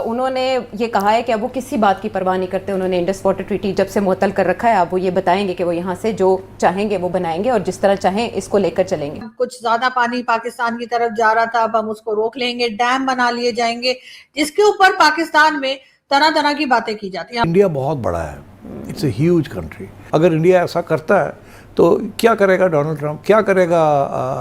उन्होंने ये कहा है कि अब वो किसी बात की परवाह नहीं करते। उन्होंने इंडस वाटर ट्रीटी जब से मुअत्तल कर रखा है, अब वो ये बताएंगे कि वो यहाँ से जो चाहेंगे वो बनाएंगे और जिस तरह चाहें इसको लेकर चलेंगे। कुछ ज्यादा पानी पाकिस्तान की तरफ जा रहा था, अब हम उसको रोक लेंगे, डैम बना लिए जाएंगे, जिसके ऊपर पाकिस्तान में तरह तरह की बातें की जाती हैं। इंडिया बहुत बड़ा है, इट्स ए ह्यूज कंट्री। अगर इंडिया ऐसा करता है तो क्या करेगा डोनाल्ड ट्रंप, क्या करेगा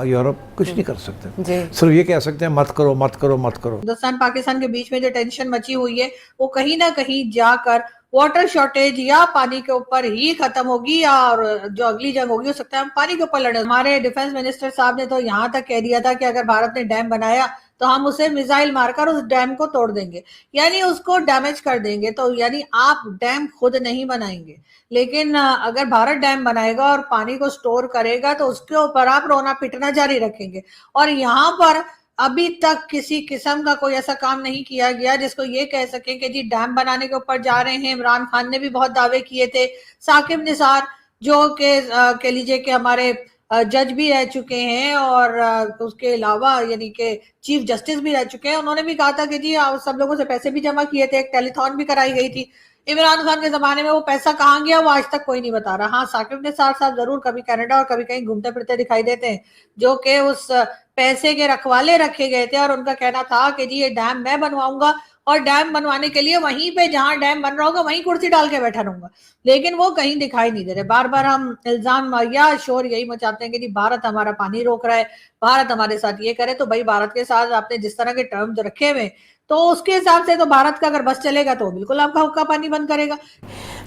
यूरोप? कुछ नहीं कर सकते। सिर्फ ये कह सकते हैं मत करो मत करो मत करो। हिंदुस्तान पाकिस्तान के बीच में जो टेंशन मची हुई है वो कहीं ना कहीं जाकर वाटर शॉर्टेज या पानी के ऊपर ही खत्म होगी, और जो अगली जंग होगी हो सकता है हम पानी के ऊपर लड़े। हमारे डिफेंस मिनिस्टर साहब ने तो यहाँ तक कह दिया था कि अगर भारत ने डैम बनाया तो हम उसे मिसाइल मारकर उस डैम को तोड़ देंगे, यानी उसको डैमेज कर देंगे। तो यानी आप डैम खुद नहीं बनाएंगे, लेकिन अगर भारत डैम बनाएगा और पानी को स्टोर करेगा तो उसके ऊपर आप रोना पिटना जारी रखेंगे। और यहाँ पर अभी तक किसी किस्म का कोई ऐसा काम नहीं किया गया जिसको ये कह सके कि जी डैम बनाने के ऊपर जा रहे हैं। इमरान खान ने भी बहुत दावे किए थे, साकिब निसार जो के कह लीजिए कि हमारे जज भी रह चुके हैं और उसके अलावा यानी कि चीफ जस्टिस भी रह चुके हैं, उन्होंने भी कहा था कि जी सब लोगों से पैसे भी जमा किए थे, एक टेलीथॉन भी कराई गई थी। इमरान खान के जमाने में वो पैसा कहाँ गया वो आज तक कोई नहीं बता रहा। हाँ, साकिब निसार साहब जरूर कभी कनाडा और कभी कहीं घूमते फिरते दिखाई देते हैं, जो कि उस पैसे के रखवाले रखे गए थे और उनका कहना था कि जी ये डैम मैं बनवाऊंगा और डैम बनवाने के लिए वहीं पे जहां डैम बन रहा होगा वहीं कुर्सी डाल के बैठा रहूंगा, लेकिन वो कहीं दिखाई नहीं दे रहे। बार बार हम इल्जाम या शोर यही मचाते हैं कि जी भारत हमारा पानी रोक रहा है, भारत हमारे साथ ये करे। तो भाई भारत के साथ आपने जिस तरह के टर्म्स रखे हुए तो उसके हिसाब से तो भारत का अगर बस चलेगा तो बिल्कुल आपका हुक्का पानी बंद करेगा।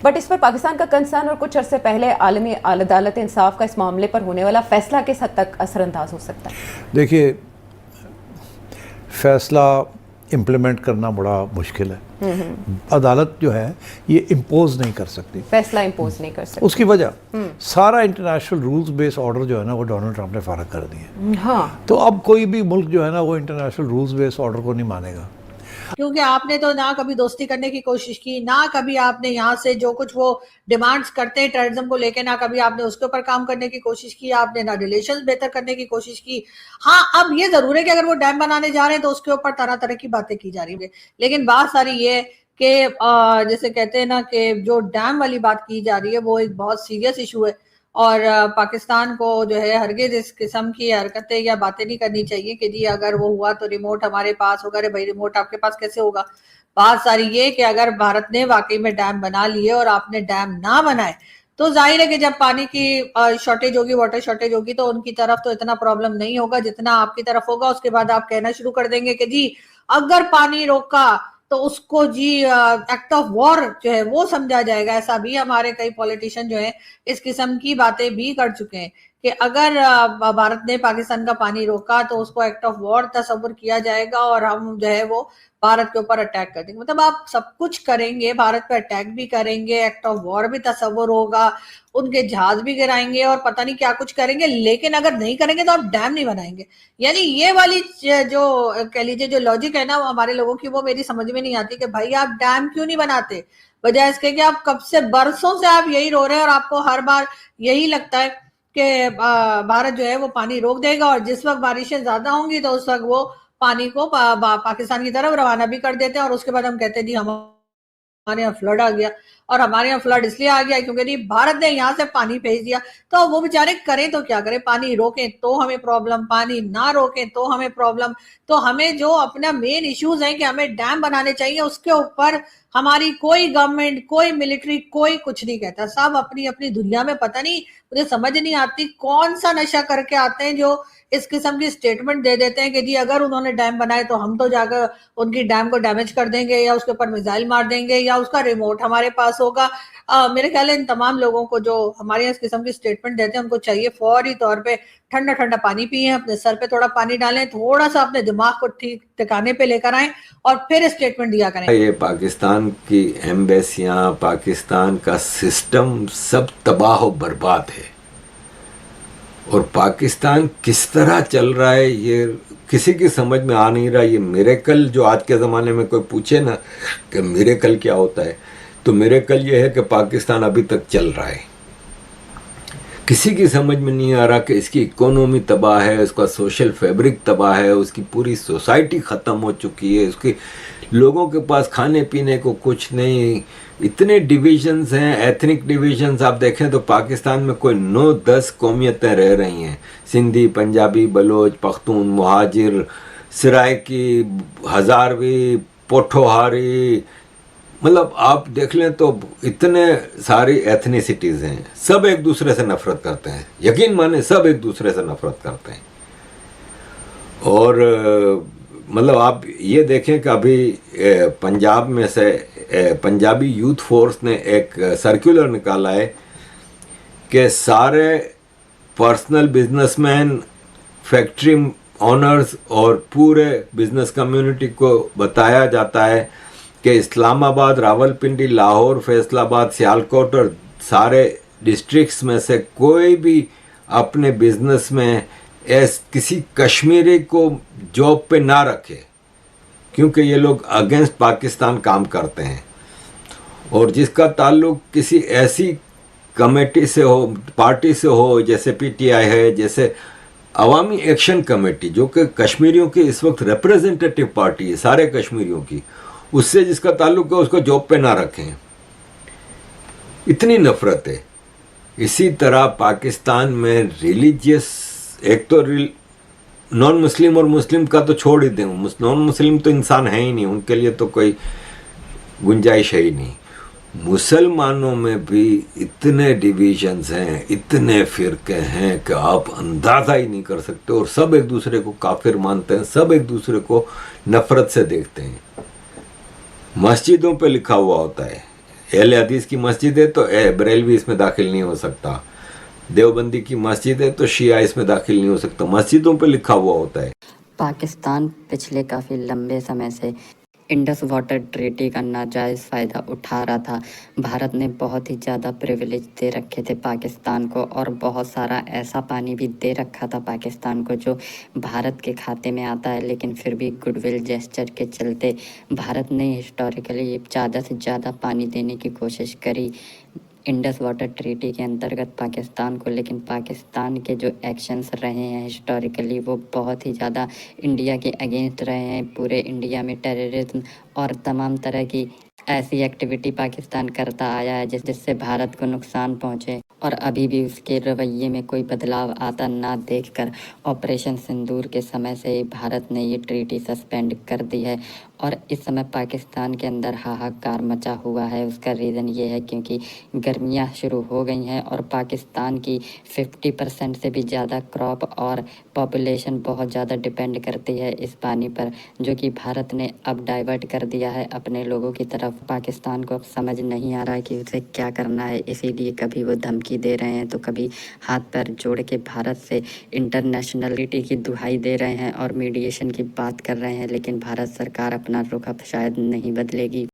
बट इस पर पाकिस्तान का कंसर्न और कुछ अरसे पहले आलमी अदालत इंसाफ का इस मामले पर होने वाला फैसला किस हद तक असरअंदाज हो सकता है? देखिए, फैसला इम्प्लीमेंट करना बड़ा मुश्किल है। अदालत जो है ये इम्पोज नहीं कर सकती, फैसला इम्पोज नहीं कर सकती। उसकी वजह सारा इंटरनेशनल रूल्स बेस्ड ऑर्डर जो है ना वो डोनाल्ड ट्रंप ने फारग कर दिए। हाँ, तो अब कोई भी मुल्क जो है ना वो इंटरनेशनल रूल्स बेस्ड ऑर्डर को नहीं मानेगा, क्योंकि आपने तो ना कभी दोस्ती करने की कोशिश की, ना कभी आपने यहाँ से जो कुछ वो डिमांड्स करते हैं टेररिज्म को लेके, ना कभी आपने उसके ऊपर काम करने की कोशिश की, आपने ना रिलेशंस बेहतर करने की कोशिश की। हाँ, अब ये जरूर है कि अगर वो डैम बनाने जा रहे हैं तो उसके ऊपर तरह तरह की बातें की जा रही है, लेकिन बात सारी ये कि जैसे कहते हैं ना कि जो डैम वाली बात की जा रही है वो एक बहुत सीरियस इशू है और पाकिस्तान को जो है हरगिज इस किस्म की हरकतें या बातें नहीं करनी चाहिए कि जी अगर वो हुआ तो रिमोट हमारे पास होगा। अरे भाई, रिमोट आपके पास कैसे होगा? बात सारी ये कि अगर भारत ने वाकई में डैम बना लिए और आपने डैम ना बनाए तो जाहिर है कि जब पानी की शॉर्टेज होगी, वाटर शॉर्टेज होगी, तो उनकी तरफ तो इतना प्रॉब्लम नहीं होगा जितना आपकी तरफ होगा। उसके बाद आप कहना शुरू कर देंगे कि जी अगर पानी रोका तो उसको जी एक्ट ऑफ वॉर जो है वो समझा जाएगा। ऐसा भी हमारे कई पॉलिटिशियन जो है इस किस्म की बातें भी कर चुके हैं कि अगर भारत ने पाकिस्तान का पानी रोका तो उसको एक्ट ऑफ वॉर तस्वर किया जाएगा और हम जो है वो भारत के ऊपर अटैक कर देंगे। मतलब आप सब कुछ करेंगे, भारत पे अटैक भी करेंगे, एक्ट ऑफ वॉर भी तस्वर होगा, उनके जहाज भी गिराएंगे और पता नहीं क्या कुछ करेंगे, लेकिन अगर नहीं करेंगे तो आप डैम नहीं बनाएंगे। यानी ये वाली जो कह लीजिए जो लॉजिक है ना वो हमारे लोगों की, वो मेरी समझ में नहीं आती कि भाई आप डैम क्यों नहीं बनाते, वजह इसके कि आप कब से बरसों से आप यही रो रहे हैं और आपको हर बार यही लगता है कि भारत जो है वो पानी रोक देगा और जिस वक्त बारिशें ज्यादा होंगी तो उस वक्त वो पानी को पाकिस्तान की तरफ रवाना भी कर देते हैं और उसके बाद हम कहते हैं जी हमारे यहाँ फ्लड आ गया। और हमारे यहाँ फ्लड इसलिए आ गया क्योंकि भारत ने यहाँ से पानी भेज दिया। तो वो बेचारे करें तो क्या करें? पानी रोकें तो हमें प्रॉब्लम, पानी ना रोकें तो हमें प्रॉब्लम। तो हमें जो अपना मेन इश्यूज हैं कि हमें डैम बनाने चाहिए, उसके ऊपर हमारी कोई गवर्नमेंट, कोई मिलिट्री, कोई कुछ नहीं कहता। सब अपनी अपनी दुनिया में, पता नहीं मुझे समझ नहीं आती कौन सा नशा करके आते हैं जो इस किस्म की स्टेटमेंट दे देते हैं कि जी अगर उन्होंने डैम बनाए तो हम तो जाकर उनकी डैम को डैमेज कर देंगे या उसके ऊपर मिसाइल मार देंगे या उसका रिमोट हमारे पास होगा। मेरे ख्याल है इन तमाम लोगों को जो हमारे यहाँ इस किस्म की स्टेटमेंट देते हैं उनको चाहिए फौरी तौर पे ठंडा ठंडा पानी पिए, अपने सर पे थोड़ा पानी डालें, थोड़ा सा अपने दिमाग को ठीक ठिकाने पे लेकर आए और फिर स्टेटमेंट दिया करें। ये पाकिस्तान की एम्बेसियां, पाकिस्तान का सिस्टम सब तबाह बर्बाद है और पाकिस्तान किस तरह चल रहा है ये किसी की समझ में आ नहीं रहा। ये मिरेकल जो आज के ज़माने में कोई पूछे ना कि मिरेकल क्या होता है, तो मिरेकल ये है कि पाकिस्तान अभी तक चल रहा है। किसी की समझ में नहीं आ रहा कि इसकी इकोनॉमी तबाह है, उसका सोशल फैब्रिक तबाह है, उसकी पूरी सोसाइटी ख़त्म हो चुकी है, उसकी लोगों के पास खाने पीने को कुछ नहीं, इतने डिविजन्स हैं, एथनिक डिविजन्स आप देखें तो पाकिस्तान में कोई 9-10 कौमियतें रह रही हैं, सिंधी, पंजाबी, बलोच, पख्तून, मुहाजिर, सराइकी, हज़ारवी, पोठोहारी, मतलब आप देख लें तो इतने सारी एथनिसिटीज़ हैं, सब एक दूसरे से नफरत करते हैं, यकीन माने सब एक दूसरे से नफरत करते हैं। और मतलब आप ये देखें कि अभी पंजाब में से पंजाबी यूथ फोर्स ने एक सर्कुलर निकाला है कि सारे पर्सनल बिजनेसमैन, फैक्ट्री ऑनर्स और पूरे बिजनेस कम्युनिटी को बताया जाता है कि इस्लामाबाद, रावलपिंडी, लाहौर, फैसलाबाद, सियालकोट और सारे डिस्ट्रिक्ट्स में से कोई भी अपने बिजनेस में किसी कश्मीरी को जॉब पे ना रखे, क्योंकि ये लोग अगेंस्ट पाकिस्तान काम करते हैं। और जिसका ताल्लुक किसी ऐसी कमेटी से हो, पार्टी से हो, जैसे पीटीआई है, जैसे अवामी एक्शन कमेटी, जो कि कश्मीरियों की इस वक्त रिप्रेजेंटेटिव पार्टी है सारे कश्मीरियों की, उससे जिसका ताल्लुक है उसको जॉब पे ना रखें। इतनी नफरत है। इसी तरह पाकिस्तान में रिलीजियस, एक तो नॉन मुस्लिम और मुस्लिम का तो छोड़ ही दें, नॉन मुस्लिम तो इंसान है ही नहीं, उनके लिए तो कोई गुंजाइश है ही नहीं। मुसलमानों में भी इतने डिविजन्स हैं, इतने फिरके हैं कि आप अंदाज़ा ही नहीं कर सकते, और सब एक दूसरे को काफिर मानते हैं, सब एक दूसरे को नफरत से देखते हैं। मस्जिदों पे लिखा हुआ होता है, अहले हदीस की मस्जिद है तो बरेलवी इसमें दाखिल नहीं हो सकता, देवबंदी की मस्जिद है तो शिया इसमें दाखिल नहीं हो सकता, मस्जिदों पे लिखा हुआ होता है। पाकिस्तान पिछले काफ़ी लंबे समय से इंडस वाटर ट्रीटी का नाजायज़ फ़ायदा उठा रहा था। भारत ने बहुत ही ज़्यादा प्रिविलेज दे रखे थे पाकिस्तान को, और बहुत सारा ऐसा पानी भी दे रखा था पाकिस्तान को जो भारत के खाते में आता है, लेकिन फिर भी गुडविल जेस्चर के चलते भारत ने हिस्टोरिकली ज़्यादा से ज़्यादा पानी देने की कोशिश करी इंडस वाटर ट्रीटी के अंतर्गत पाकिस्तान को। लेकिन पाकिस्तान के जो एक्शंस रहे हैं हिस्टोरिकली वो बहुत ही ज़्यादा इंडिया के अगेंस्ट रहे हैं। पूरे इंडिया में टेररिज्म और तमाम तरह की ऐसी एक्टिविटी पाकिस्तान करता आया है जिससे भारत को नुकसान पहुंचे, और अभी भी उसके रवैये में कोई बदलाव आता ना देखकर ऑपरेशन सिंदूर के समय से ही भारत ने ये ट्रीटी सस्पेंड कर दी है। और इस समय पाकिस्तान के अंदर हाहाकार मचा हुआ है। उसका रीज़न ये है क्योंकि गर्मियाँ शुरू हो गई हैं और पाकिस्तान की 50% से भी ज़्यादा क्रॉप और पॉपुलेशन बहुत ज़्यादा डिपेंड करती है इस पानी पर, जो कि भारत ने अब डाइवर्ट कर दिया है अपने लोगों की तरफ। पाकिस्तान को अब समझ नहीं आ रहा है कि उसे क्या करना है, इसीलिए कभी वो धमकी दे रहे हैं तो कभी हाथ पैर जोड़ के भारत से इंटरनेशनलिटी की दुहाई दे रहे हैं और मीडिएशन की बात कर रहे हैं। लेकिन भारत सरकार अपना रुख अब शायद नहीं बदलेगी।